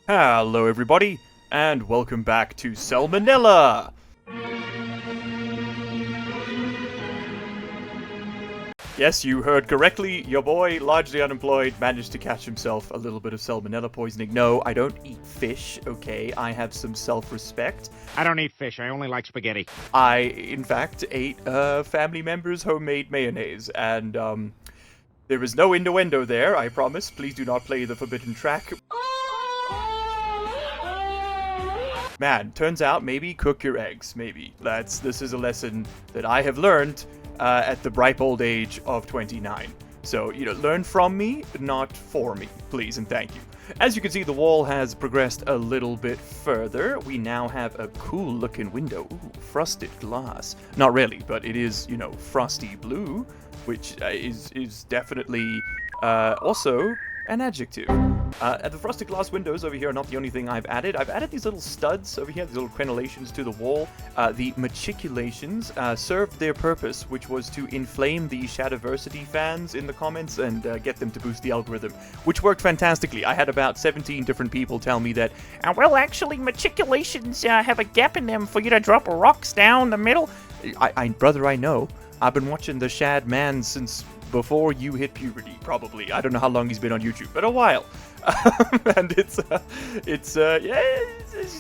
Hello everybody, and welcome back to Salmonella! Yes, you heard correctly, your boy, largely unemployed, managed to catch himself a little bit of salmonella poisoning. No, I don't eat fish, okay? I have some self-respect. I don't eat fish, I only like spaghetti. I, in fact, ate a family member's homemade mayonnaise, and, there is no innuendo there, I promise. Please do not play the forbidden track. Man, turns out maybe cook your eggs, maybe. This is a lesson that I have learned at the ripe old age of 29. So, learn from me, not for me, please and thank you. As you can see, the wall has progressed a little bit further. We now have a cool looking window. Ooh, frosted glass. Not really, but it is, frosty blue, which is definitely also an adjective. The frosted glass windows over here are not the only thing I've added. I've added these little studs over here, these little crenellations to the wall. The matriculations served their purpose, which was to inflame the Shadiversity fans in the comments and get them to boost the algorithm, which worked fantastically. I had about 17 different people tell me that, well, actually, matriculations have a gap in them for you to drop rocks down the middle. Brother, I know. I've been watching the Shad Man since before you hit puberty, probably. I don't know how long he's been on YouTube, but a while. And it's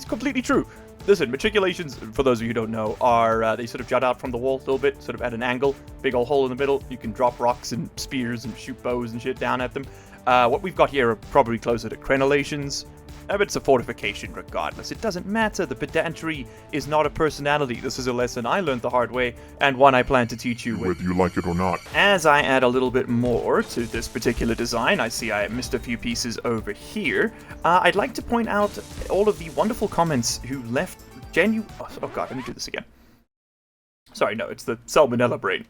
completely true. Listen, matriculations, for those of you who don't know, are, they sort of jut out from the wall a little bit, sort of at an angle, big old hole in the middle. You can drop rocks and spears and shoot bows and shit down at them. What we've got here are probably closer to crenellations. But it's a fortification regardless. It doesn't matter. The pedantry is not a personality. This is a lesson I learned the hard way, and one I plan to teach you whether you like it or not. As I add a little bit more to this particular design, I see I missed a few pieces over here. I'd like to point out all of the wonderful comments who left Oh god, let me do this again. Sorry, no, it's the salmonella brain.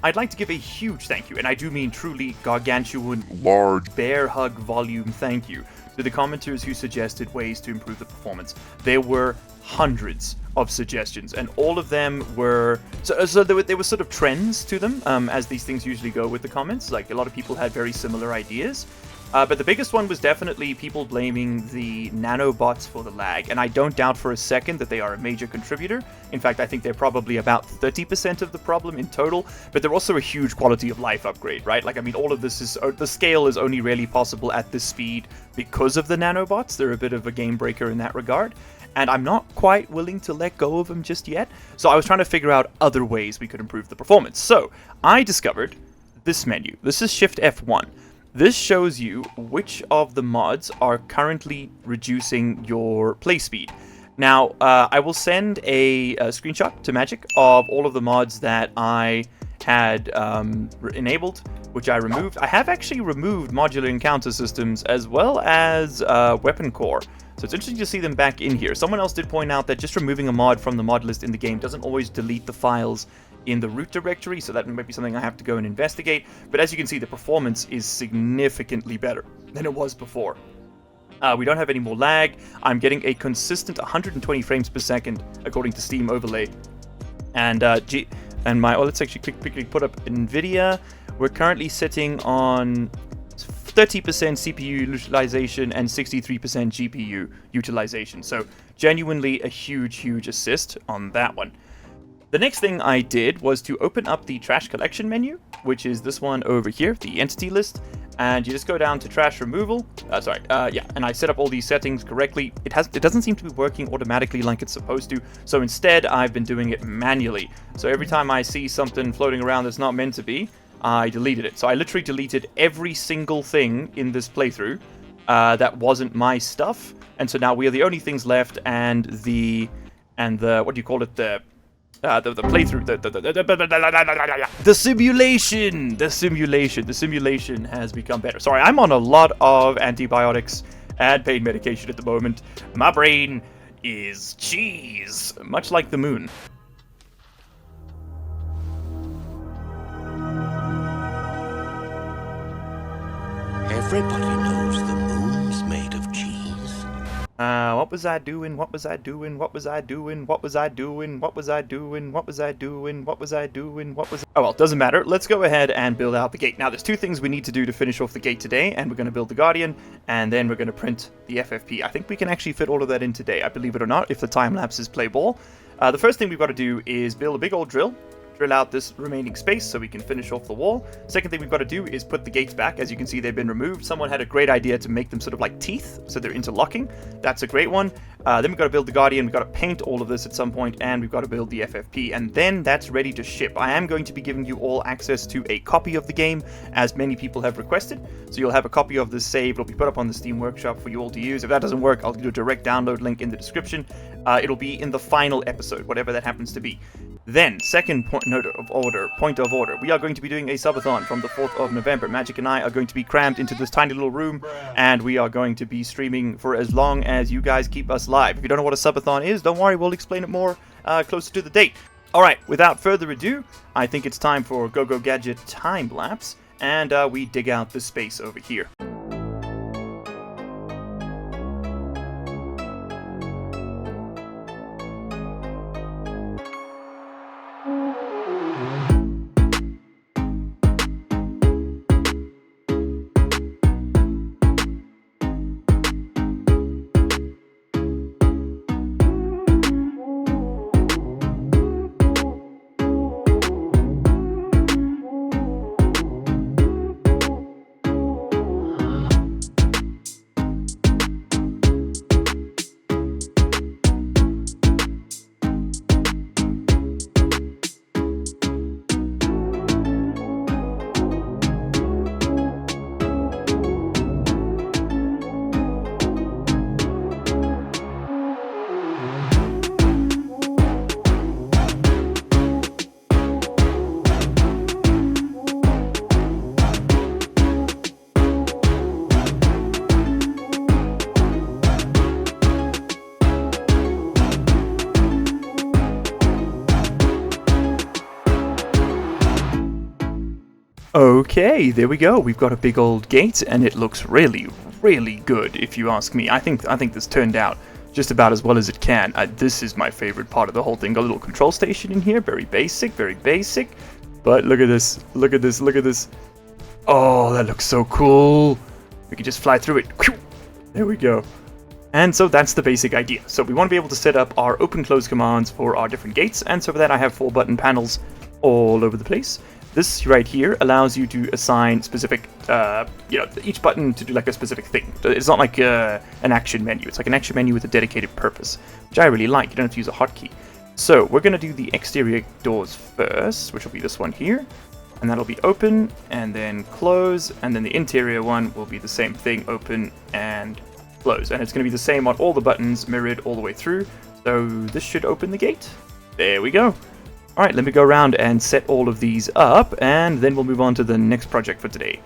I'd like to give a huge thank you, and I do mean truly gargantuan, large, bear hug volume thank you to the commenters who suggested ways to improve the performance. There were hundreds of suggestions, and all of them were so there were sort of trends to them, as these things usually go with the comments. Like, a lot of people had very similar ideas. But the biggest one was definitely people blaming the nanobots for the lag, and I don't doubt for a second that they are a major contributor. In fact, I think they're probably about 30% of the problem in total, but they're also a huge quality of life upgrade, right? Like, I mean, all of this is, the scale is only really possible at this speed because of the nanobots. They're a bit of a game breaker in that regard, and I'm not quite willing to let go of them just yet. So I was trying to figure out other ways we could improve the performance. So I discovered this menu. This is Shift F1. This shows you which of the mods are currently reducing your play speed. Now, I will send a screenshot to Magic of all of the mods that I had enabled, which I removed. I have actually removed modular encounter systems as well as weapon core. So it's interesting to see them back in here. Someone else did point out that just removing a mod from the mod list in the game doesn't always delete the files in the root directory, so that might be something I have to go and investigate. But as you can see, the performance is significantly better than it was before. We don't have any more lag. I'm getting a consistent 120 frames per second according to Steam Overlay. And let's actually quickly put up NVIDIA. We're currently sitting on 30% CPU utilization and 63% GPU utilization. So genuinely a huge assist on that one. The next thing I did was to open up the trash collection menu, which is this one over here, the entity list, and you just go down to trash removal. And I set up all these settings correctly. It doesn't seem to be working automatically like it's supposed to, so instead I've been doing it manually. So every time I see something floating around that's not meant to be, I deleted it. So I literally deleted every single thing in this playthrough that wasn't my stuff, and so now we are the only things left, and the what do you call it, the playthrough, the simulation has become better. Sorry, I'm on a lot of antibiotics and pain medication at the moment. My brain is cheese, much like the moon. Everybody knows the moon's made of cheese. What was I doing? What was I doing? What was I doing? What was I doing? What was I doing? What was I doing? What was I doing? What was... Oh well, doesn't matter. Let's go ahead and build out the gate. Now, there's two things we need to do to finish off the gate today, and we're going to build the Guardian, and then we're going to print the FFP. I think we can actually fit all of that in today, I believe it or not, if the time lapses play ball. The first thing we've got to do is build a big old drill out this remaining space so we can finish off the wall. Second thing we've got to do is put the gates back. As you can see, they've been removed. Someone had a great idea to make them sort of like teeth, so they're interlocking. That's a great one. Then we've got to build the Guardian, we've got to paint all of this at some point, and we've got to build the FFP, and then that's ready to ship. I am going to be giving you all access to a copy of the game, as many people have requested, so you'll have a copy of this save. It'll be put up on the Steam Workshop for you all to use. If that doesn't work, I'll do a direct download link in the description. It'll be in the final episode, whatever that happens to be. Then, second point of order, we are going to be doing a subathon from the 4th of November. Magic and I are going to be crammed into this tiny little room, and we are going to be streaming for as long as you guys keep us live. If you don't know what a subathon is, don't worry, we'll explain it more closer to the date. Alright, without further ado, I think it's time for Go-Go Gadget time lapse, and we dig out the space over here. Okay, there we go. We've got a big old gate, and it looks really, really good, if you ask me. I think this turned out just about as well as it can. This is my favorite part of the whole thing. Got a little control station in here, very basic, but look at this, look at this, look at this. Oh, that looks so cool. We can just fly through it. There we go. And so that's the basic idea. So we want to be able to set up our open-close commands for our different gates, and so for that I have 4 button panels all over the place. This right here allows you to assign specific, each button to do like a specific thing. It's not like an action menu. It's like an action menu with a dedicated purpose, which I really like. You don't have to use a hotkey. So we're going to do the exterior doors first, which will be this one here. And that'll be open and then close. And then the interior one will be the same thing, open and close. And it's going to be the same on all the buttons, mirrored all the way through. So this should open the gate. There we go. Alright, let me go around and set all of these up, and then we'll move on to the next project for today.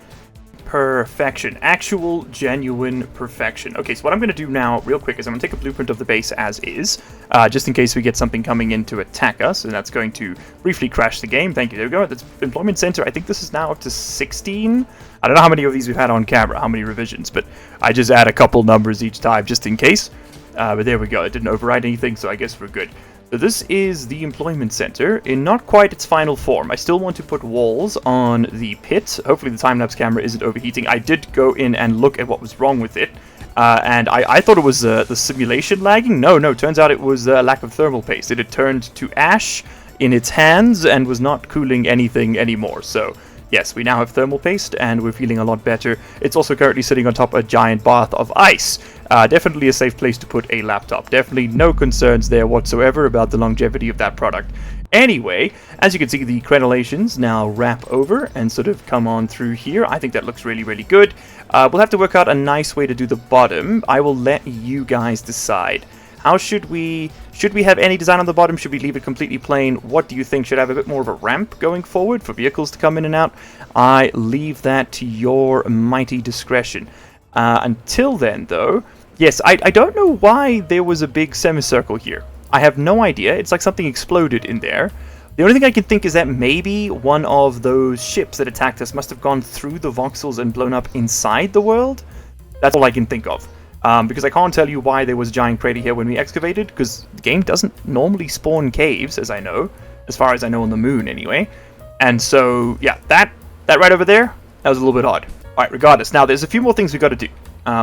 Perfection. Actual, genuine perfection. Okay, so what I'm going to do now, real quick, is I'm going to take a blueprint of the base as is, just in case we get something coming in to attack us, and that's going to briefly crash the game. Thank you. There we go. That's Employment Center. I think this is now up to 16. I don't know how many of these we've had on camera, how many revisions, but I just add a couple numbers each time, just in case. But there we go. It didn't override anything, so I guess we're good. So this is the Employment Center in not quite its final form. I still want to put walls on the pit. Hopefully the time-lapse camera isn't overheating. I did go in and look at what was wrong with it. And I thought it was the simulation lagging. No, turns out it was a lack of thermal paste. It had turned to ash in its hands and was not cooling anything anymore. So yes, we now have thermal paste and we're feeling a lot better. It's also currently sitting on top of a giant bath of ice. Definitely a safe place to put a laptop. Definitely no concerns there whatsoever about the longevity of that product. Anyway, as you can see, the crenellations now wrap over and sort of come on through here. I think that looks really, really good. We'll have to work out a nice way to do the bottom. I will let you guys decide. How should we have any design on the bottom? Should we leave it completely plain? What do you think? Should I have a bit more of a ramp going forward for vehicles to come in and out? I leave that to your mighty discretion. Until then, though, yes, I don't know why there was a big semicircle here. I have no idea. It's like something exploded in there. The only thing I can think is that maybe one of those ships that attacked us must have gone through the voxels and blown up inside the world. That's all I can think of. Because I can't tell you why there was a giant crater here when we excavated, because the game doesn't normally spawn caves, as far as I know on the moon anyway. And so, yeah, that right over there, that was a little bit odd. Alright, regardless, now there's a few more things we got to do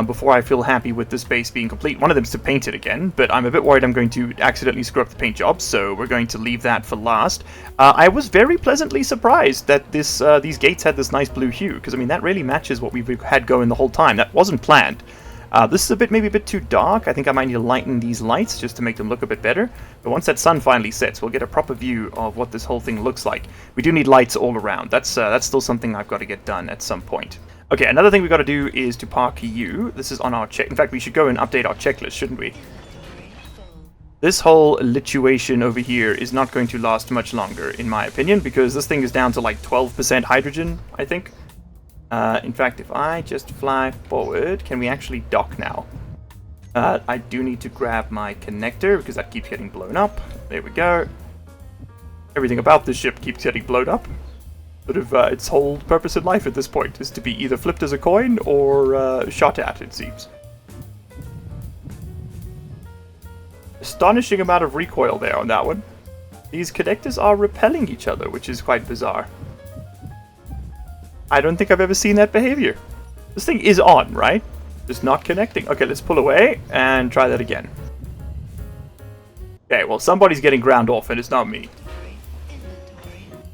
before I feel happy with this base being complete. One of them is to paint it again, but I'm a bit worried I'm going to accidentally screw up the paint job, so we're going to leave that for last. I was very pleasantly surprised that these gates had this nice blue hue, because I mean that really matches what we've had going the whole time. That wasn't planned. This is maybe a bit too dark. I think I might need to lighten these lights just to make them look a bit better. But once that sun finally sets, we'll get a proper view of what this whole thing looks like. We do need lights all around. That's still something I've got to get done at some point. Okay, another thing we've got to do is to park you. This is on our check. In fact, we should go and update our checklist, shouldn't we? This whole lituation over here is not going to last much longer, in my opinion, because this thing is down to like 12% hydrogen, I think. In fact, if I just fly forward, can we actually dock now? I do need to grab my connector, because that keeps getting blown up. There we go. Everything about this ship keeps getting blown up. Sort of its whole purpose in life at this point is to be either flipped as a coin or shot at, it seems. Astonishing amount of recoil there on that one. These connectors are repelling each other, which is quite bizarre. I don't think I've ever seen that behavior. This thing is on, right? Just not connecting. Okay, let's pull away and try that again. Okay, well, somebody's getting ground off, and it's not me.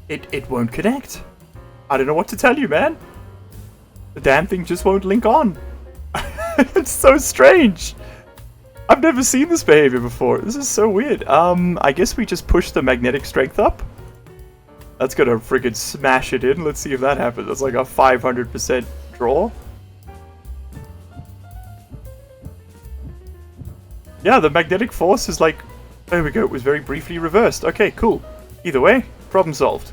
It won't connect. I don't know what to tell you, man. The damn thing just won't link on. It's so strange. I've never seen this behavior before. This is so weird. I guess we just push the magnetic strength up. That's gonna friggin' smash it in. Let's see if that happens. That's like a 500% draw. Yeah, the magnetic force is like... There we go, it was very briefly reversed. Okay, cool. Either way, problem solved.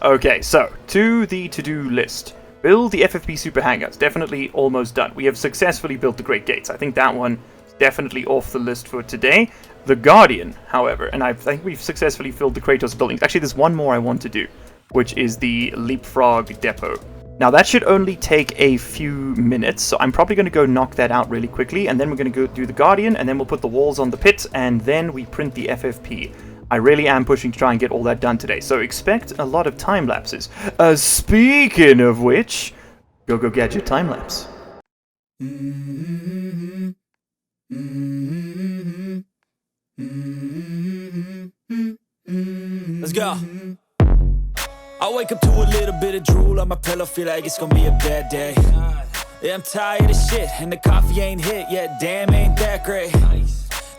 Okay, so, to the to-do list. Build the FFP Super Hangar. It's definitely almost done. We have successfully built the Great Gates. I think that one is definitely off the list for today. The Guardian, however, and I think we've successfully filled the Kratos buildings. Actually, there's one more I want to do, which is the Leapfrog Depot. Now, that should only take a few minutes, so I'm probably going to go knock that out really quickly, and then we're going to go do the Guardian, and then we'll put the walls on the pit, and then we print the FFP. I really am pushing to try and get all that done today, so expect a lot of time lapses. Speaking of which, go Gadget time lapse. Let's go. I wake up to a little bit of drool on my pillow, feel like it's gonna be a bad day. Yeah, I'm tired of shit, and the coffee ain't hit yet, damn, ain't that great.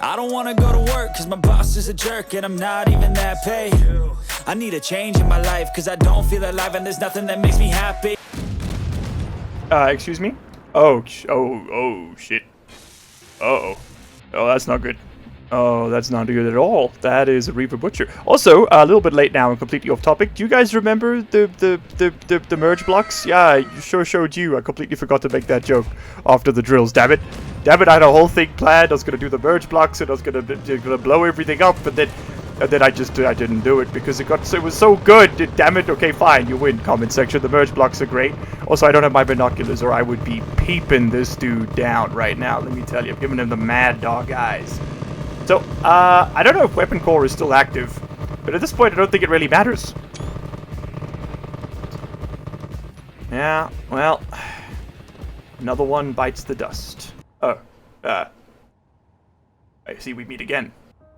I don't wanna go to work, cause my boss is a jerk, and I'm not even that paid. I need a change in my life, cause I don't feel alive, and there's nothing that makes me happy. Excuse me? Oh, shit. Uh-oh. Oh, that's not good. Oh, that's not good at all. That is a Reaper Butcher. Also, a little bit late now and completely off topic. Do you guys remember the merge blocks? Yeah, I sure showed you. I completely forgot to make that joke after the drills. Damn it. Damn it, I had a whole thing planned. I was going to do the merge blocks and I was going to blow everything up. And then I didn't do it because it was so good. Damn it. Okay, fine. You win, comment section. The merge blocks are great. Also, I don't have my binoculars or I would be peeping this dude down right now. Let me tell you. I'm giving him the mad dog eyes. So, I don't know if Weapon Core is still active, but at this point I don't think it really matters. Yeah, well, another one bites the dust. Oh, I see we meet again.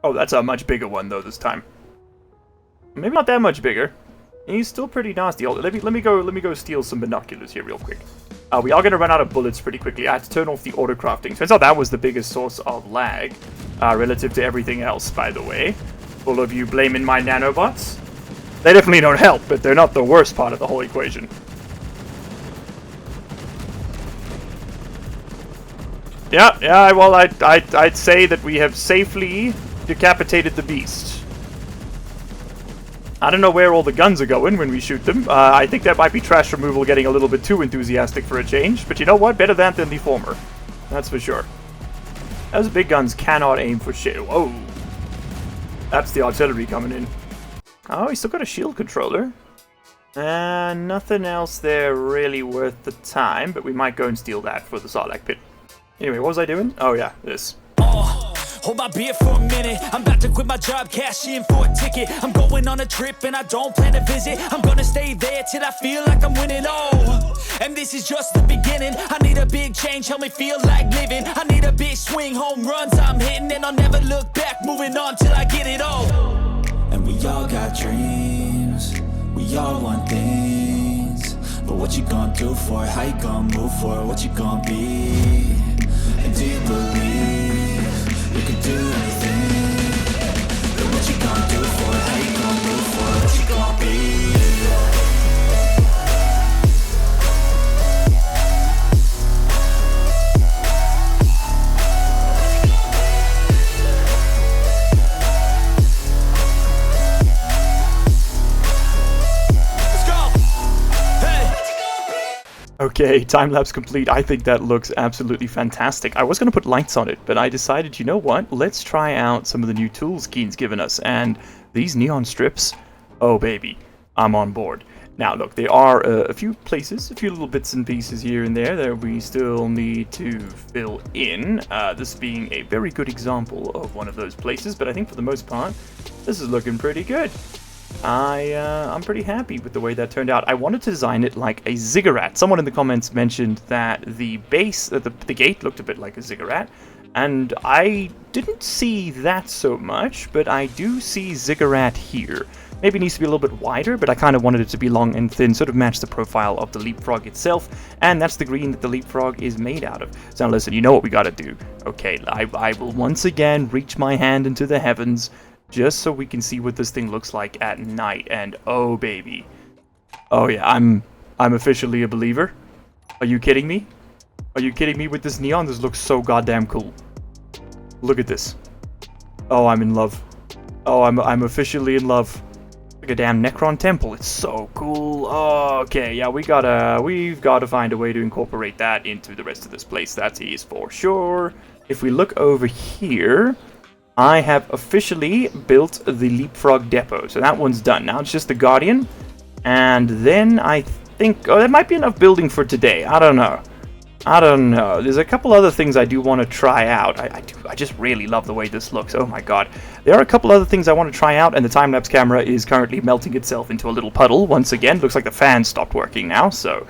Oh, that's a much bigger one though this time. Maybe not that much bigger. He's still pretty nasty. Let me go steal some binoculars here real quick. We are going to run out of bullets pretty quickly. I had to turn off the auto crafting. Turns out that was the biggest source of lag, relative to everything else, by the way. Full of you blaming my nanobots. They definitely don't help, but they're not the worst part of the whole equation. Yeah, well, I'd say that we have safely decapitated the beast. I don't know where all the guns are going when we shoot them. I think that might be trash removal getting a little bit too enthusiastic for a change. But you know what? Better that than the former. That's for sure. Those big guns cannot aim for shit. Whoa. That's the artillery coming in. Oh, he's still got a shield controller. Nothing else there really worth the time. But we might go and steal that for the Sarlacc pit. Anyway, what was I doing? Oh yeah, this. Hold my beer for a minute. I'm about to quit my job, cash in for a ticket. I'm going on a trip and I don't plan to visit. I'm gonna stay there till I feel like I'm winning. Oh, and this is just the beginning. I need a big change, help me feel like living. I need a big swing, home runs I'm hitting, and I'll never look back, moving on till I get it all. And we all got dreams, we all want things. But what you gonna do for it? How you gonna move for it? What you gonna be? And do you believe you can do anything? But what you gonna do for it? How you gonna move for it? What you gonna be? Okay, time-lapse complete. I think that looks absolutely fantastic. I was going to put lights on it, but I decided, you know what? Let's try out some of the new tools Keen's given us. And these neon strips, oh baby, I'm on board. Now look, there are a few places, a few little bits and pieces here and there that we still need to fill in. This being a very good example of one of those places, but I think for the most part, this is looking pretty good. I'm pretty happy with the way that turned out. I wanted to design it like a ziggurat. Someone in the comments mentioned that the base, the gate looked a bit like a ziggurat, and I didn't see that so much, but I do see ziggurat here. Maybe it needs to be a little bit wider, but I kind of wanted it to be long and thin, sort of match the profile of the leapfrog itself, and that's the green that the leapfrog is made out of. So now listen, you know what we gotta do. Okay, I will once again reach my hand into the heavens, just so we can see what this thing looks like at night, and oh baby. Oh yeah, I'm officially a believer. Are you kidding me? Are you kidding me with this neon? This looks so goddamn cool. Look at this. Oh, I'm in love. Oh, I'm officially in love. Like a damn Necron temple. It's so cool. Oh, okay, yeah, we've gotta find a way to incorporate that into the rest of this place. That is for sure. If we look over here, I have officially built the Leapfrog Depot, so that one's done. Now it's just the Guardian, and then I think, oh, that might be enough building for today. I don't know. There's a couple other things I do want to try out. I just really love the way this looks. Oh my god. There are a couple other things I want to try out, and the time-lapse camera is currently melting itself into a little puddle once again. Looks like the fan stopped working now, so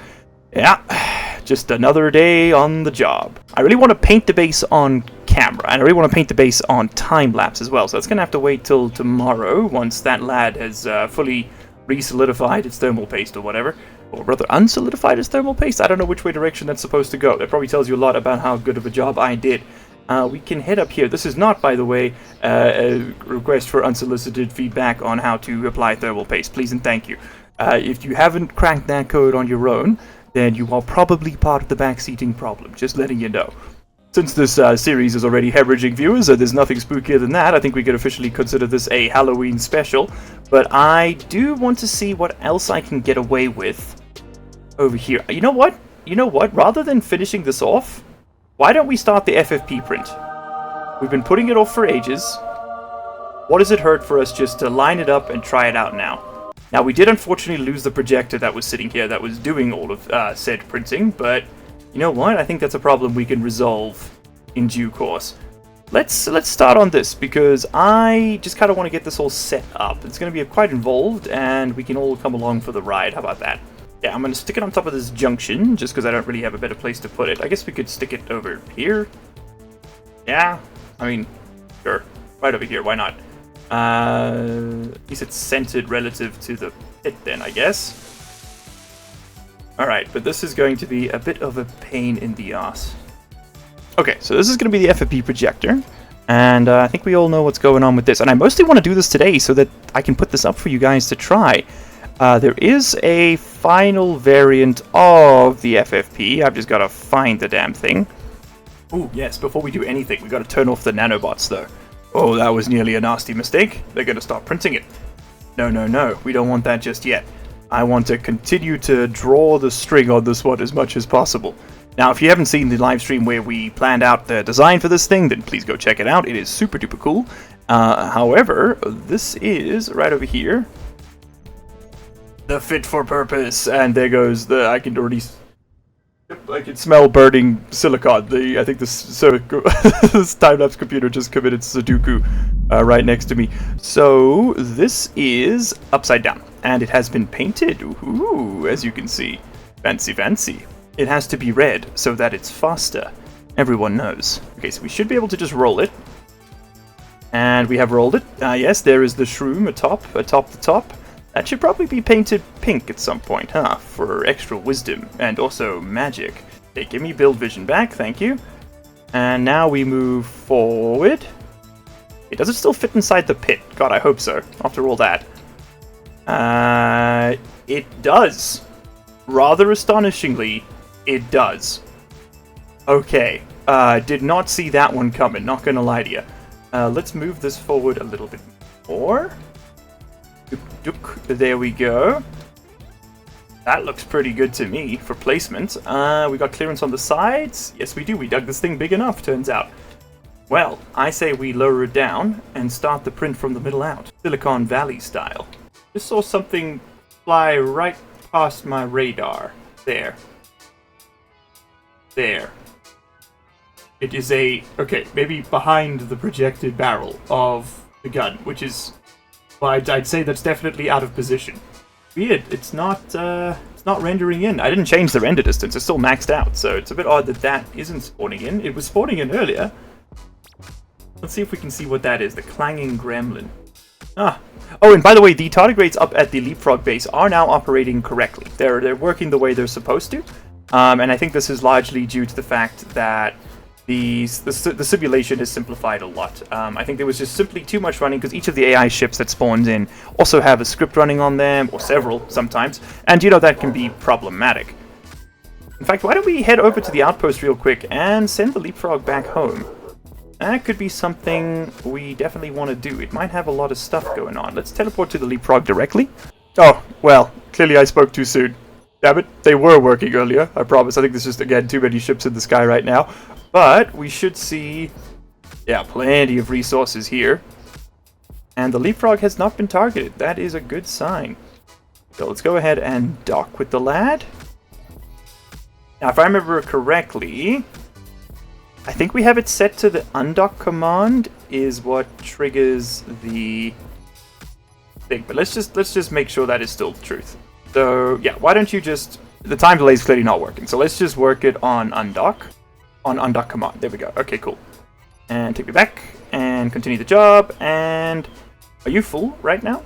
yeah, just another day on the job. I really want to paint the base on camera, and I really want to paint the base on time-lapse as well, so that's going to have to wait till tomorrow once that lad has fully re-solidified its thermal paste or whatever, or rather unsolidified its thermal paste. I don't know which way direction that's supposed to go. That probably tells you a lot about how good of a job I did. We can head up here. This is not, by the way, a request for unsolicited feedback on how to apply thermal paste. Please and thank you. If you haven't cracked that code on your own, then you are probably part of the backseating problem. Just letting you know. Since this series is already hemorrhaging viewers, there's nothing spookier than that. I think we could officially consider this a Halloween special. But I do want to see what else I can get away with over here. You know what? Rather than finishing this off, why don't we start the FFP print? We've been putting it off for ages. What does it hurt for us just to line it up and try it out now? Now, we did unfortunately lose the projector that was sitting here that was doing all of said printing, but you know what? I think that's a problem we can resolve in due course. Let's start on this, because I just kind of want to get this all set up. It's going to be quite involved, and we can all come along for the ride. How about that? Yeah, I'm going to stick it on top of this junction, just because I don't really have a better place to put it. I guess we could stick it over here. Yeah, I mean, sure. Right over here, why not? At least it's centered relative to the pit then, I guess. Alright, but this is going to be a bit of a pain in the ass. Okay, so this is going to be the FFP projector, and I think we all know what's going on with this. And I mostly want to do this today so that I can put this up for you guys to try. There is a final variant of the FFP. I've just got to find the damn thing. Ooh, yes, before we do anything, we got to turn off the nanobots, though. Oh, that was nearly a nasty mistake. They're going to start printing it. No, we don't want that just yet. I want to continue to draw the string on this one as much as possible. Now, if you haven't seen the live stream where we planned out the design for this thing, then please go check it out. It is super duper cool. However, this is right over here. The fit for purpose. And there goes the, I can already... Yep, I can smell burning silicon. I think this time-lapse computer just committed Sudoku right next to me. So this is upside down, and it has been painted. Ooh, as you can see, fancy, fancy. It has to be red so that it's faster. Everyone knows. Okay, so we should be able to just roll it, and we have rolled it. Yes, there is the shroom atop the top. That should probably be painted pink at some point, huh? For extra wisdom and also magic. Okay, give me build vision back, thank you. And now we move forward. Okay, does it still fit inside the pit? God, I hope so, after all that. It does. Rather astonishingly, it does. Okay, did not see that one coming, not gonna lie to you. Let's move this forward a little bit more. There we go. That looks pretty good to me for placement. We got clearance on the sides. Yes, we do. We dug this thing big enough, turns out. Well, I say we lower it down and start the print from the middle out. Silicon Valley style. Just saw something fly right past my radar. There. There. It is okay, maybe behind the projected barrel of the gun, which is... Well, I'd say that's definitely out of position. Weird, it's not rendering in. I didn't change the render distance, it's still maxed out, so it's a bit odd that that isn't spawning in. It was spawning in earlier. Let's see if we can see what that is, the clanging gremlin. Ah. Oh, and by the way, the tardigrades up at the Leapfrog base are now operating correctly. They're working the way they're supposed to, and I think this is largely due to the fact that the simulation has simplified a lot. I think there was just simply too much running because each of the AI ships that spawns in also have a script running on them, or several sometimes, and you know that can be problematic. In fact, why don't we head over to the outpost real quick and send the Leapfrog back home? That could be something we definitely want to do. It might have a lot of stuff going on. Let's teleport to the Leapfrog directly. Oh, well, clearly I spoke too soon. Damn it, they were working earlier, I promise. I think there's just, again, too many ships in the sky right now. But we should see, yeah, plenty of resources here. And the Leapfrog has not been targeted. That is a good sign. So let's go ahead and dock with the lad. Now, if I remember correctly, I think we have it set to the undock command is what triggers the thing. But let's just make sure that is still the truth. So yeah, why don't you just... The time delay is clearly not working, so let's just work it on undock. On undock command. There we go. Okay, cool. And take me back and continue the job. And are you full right now?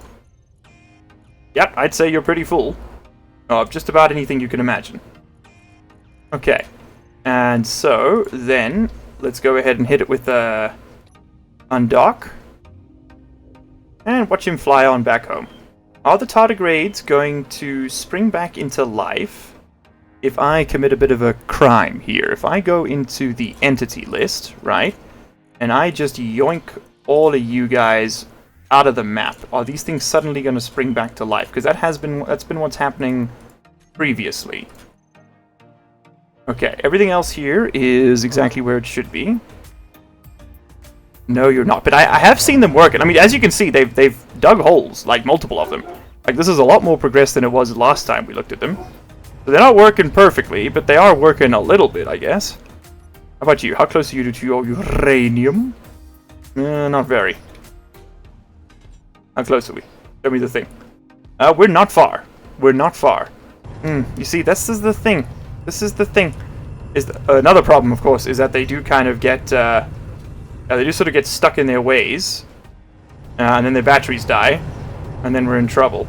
Yep, I'd say you're pretty full. Of just about anything you can imagine. Okay. And so then let's go ahead and hit it with undock. And watch him fly on back home. Are the tardigrades going to spring back into life if I commit a bit of a crime here? If I go into the entity list, right, and I just yoink all of you guys out of the map, are these things suddenly going to spring back to life? Because that's been what's happening previously. Okay, everything else here is exactly where it should be. No, you're not. But I have seen them work. And I mean, as you can see, they've dug holes, like multiple of them. Like, this is a lot more progress than it was last time we looked at them. So they're not working perfectly, but they are working a little bit, I guess. How about you? How close are you to your uranium? Not very. How close are we? Show me the thing. We're not far. We're not far. You see, this is the thing. This is the thing. Another problem, of course, is that they do kind of get... they just sort of get stuck in their ways. And then their batteries die. And then we're in trouble.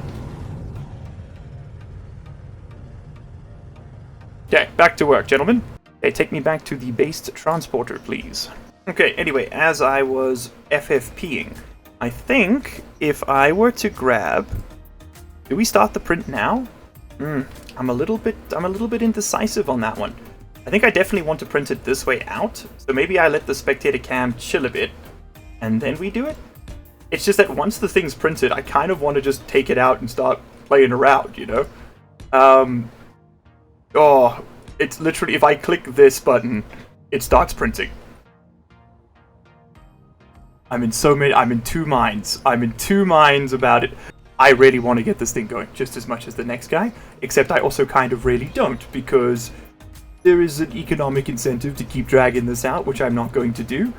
Okay, back to work, gentlemen. Okay, take me back to the based transporter, please. Okay, anyway, as I was FFPing, I think if I were to grab... Do we start the print now? I'm a little bit indecisive on that one. I think I definitely want to print it this way out, so maybe I let the spectator cam chill a bit, and then we do it. It's just that once the thing's printed, I kind of want to just take it out and start playing around, you know? Oh, it's literally, if I click this button, it starts printing. I'm in two minds. I'm in two minds about it. I really want to get this thing going just as much as the next guy, except I also kind of really don't, because there is an economic incentive to keep dragging this out, which I'm not going to do.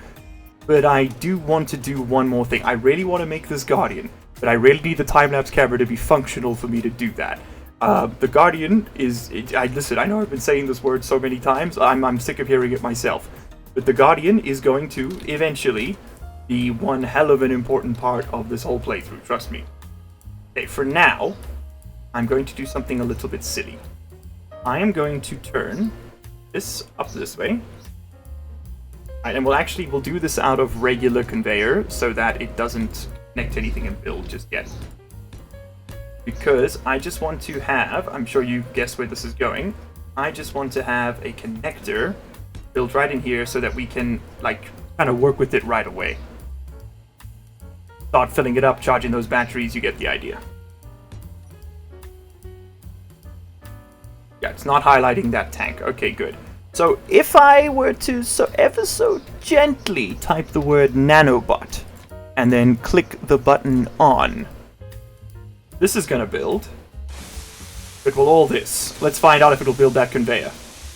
But I do want to do one more thing. I really want to make this Guardian, but I really need the time-lapse camera to be functional for me to do that. The Guardian is... listen, I know I've been saying this word so many times, I'm sick of hearing it myself. But the Guardian is going to, eventually, be one hell of an important part of this whole playthrough, trust me. Okay, for now, I'm going to do something a little bit silly. I am going to turn this up this way. And we'll do this out of regular conveyor so that it doesn't connect to anything and build just yet. Because I just want to have, I'm sure you guessed where this is going, I just want to have a connector built right in here so that we can, like, kind of work with it right away. Start filling it up, charging those batteries, you get the idea. Yeah, it's not highlighting that tank. Okay, good. So if I were to ever so gently type the word nanobot and then click the button on, this is going to build. But will all this? Let's find out if it'll build that conveyor.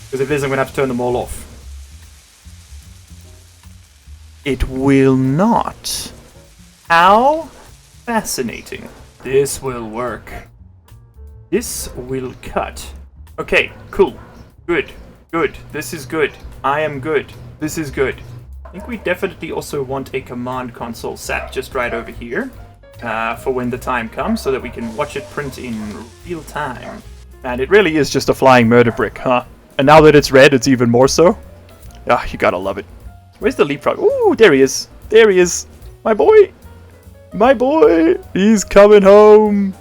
Because if it is, I'm going to have to turn them all off. It will not. How fascinating. This will work. This will cut. Okay, cool. Good. Good. This is good. I am good. This is good. I think we definitely also want a command console sat just right over here for when the time comes so that we can watch it print in real time. And it really is just a flying murder brick, huh? And now that it's red, it's even more so. Ah, you gotta love it. Where's the leapfrog? Ooh, there he is. There he is. My boy. My boy. He's coming home.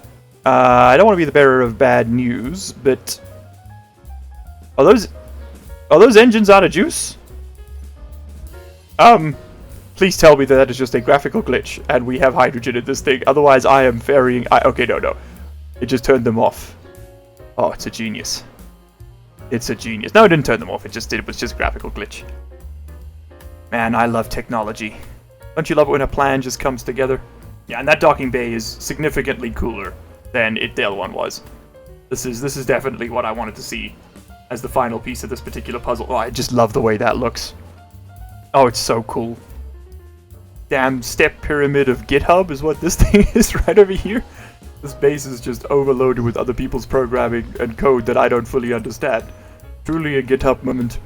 I don't want to be the bearer of bad news, but... Are those engines out of juice? Please tell me that is just a graphical glitch and we have hydrogen in this thing. Otherwise, I am ferrying... Okay, no. It just turned them off. Oh, it's a genius. It's a genius. No, it didn't turn them off. It was just a graphical glitch. Man, I love technology. Don't you love it when a plan just comes together? Yeah, and that docking bay is significantly cooler than the other one was. This is definitely what I wanted to see as the final piece of this particular puzzle. Oh, I just love the way that looks. Oh, it's so cool. Damn step pyramid of GitHub is what this thing is right over here. This base is just overloaded with other people's programming and code that I don't fully understand. Truly a GitHub moment.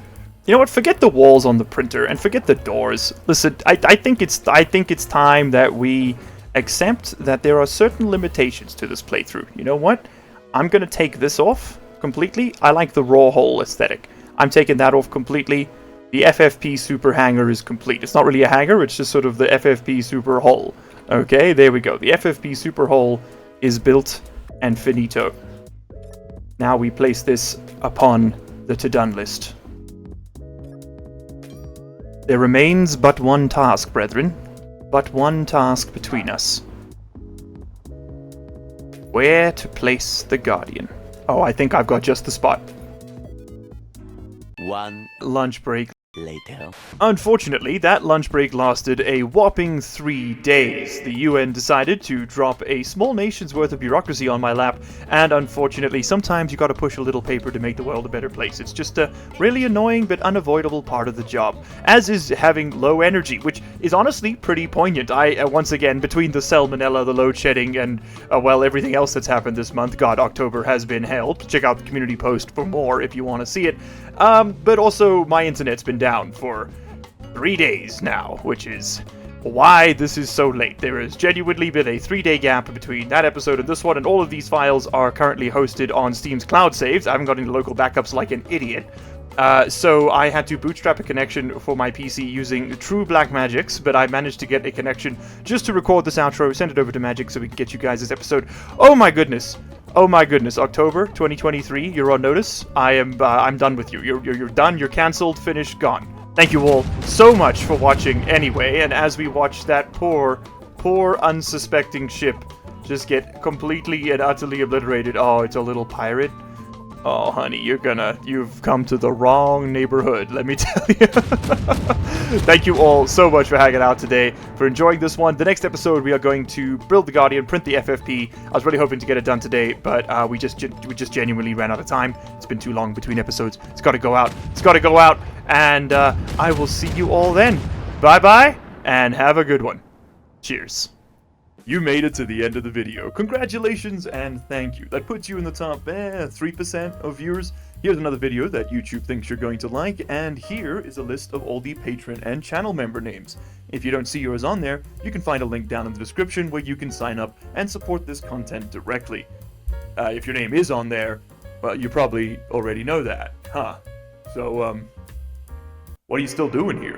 You know what? Forget the walls on the printer and forget the doors. Listen, I think it's time that we accept that there are certain limitations to this playthrough. You know what? I'm gonna take this off completely. I like the raw hole aesthetic. I'm taking that off completely. The FFP super hanger is complete. It's not really a hanger, it's just sort of the FFP super hull. Okay, there we go. The FFP super hull is built and finito. Now we place this upon the to-done list. There remains but one task, brethren. But one task between us. Where to place the Guardian? Oh, I think I've got just the spot. One lunch break later. Unfortunately, that lunch break lasted a whopping 3 days. The UN decided to drop a small nation's worth of bureaucracy on my lap, and unfortunately, sometimes you gotta push a little paper to make the world a better place. It's just a really annoying but unavoidable part of the job, as is having low energy, which is honestly pretty poignant. Once again, between the salmonella, the load shedding, and, well, everything else that's happened this month, God, October has been hell. Check out the community post for more if you want to see it. But also, my internet's been down for 3 days now, which is why this is so late. There has genuinely been a 3-day gap between that episode and this one, and all of these files are currently hosted on Steam's cloud saves. I haven't got any local backups like an idiot. So I had to bootstrap a connection for my PC using true black magics, but I managed to get a connection just to record this outro, send it over to Magic so we can get you guys this episode. Oh my goodness. Oh my goodness, October 2023, you're on notice. I'm done with you. You're done, you're cancelled, finished, gone. Thank you all so much for watching anyway, and as we watch that poor unsuspecting ship just get completely and utterly obliterated. Oh, it's a little pirate. Oh, honey, you've come to the wrong neighborhood, let me tell you. Thank you all so much for hanging out today, for enjoying this one. The next episode, we are going to build the Guardian, print the FFP. I was really hoping to get it done today, but we just genuinely ran out of time. It's been too long between episodes. It's got to go out. It's got to go out, and I will see you all then. Bye-bye, and have a good one. Cheers. You made it to the end of the video. Congratulations and thank you. That puts you in the top 3% of viewers. Here's another video that YouTube thinks you're going to like, and here is a list of all the patron and channel member names. If you don't see yours on there, you can find a link down in the description where you can sign up and support this content directly. If your name is on there, well, you probably already know that, huh? So, what are you still doing here?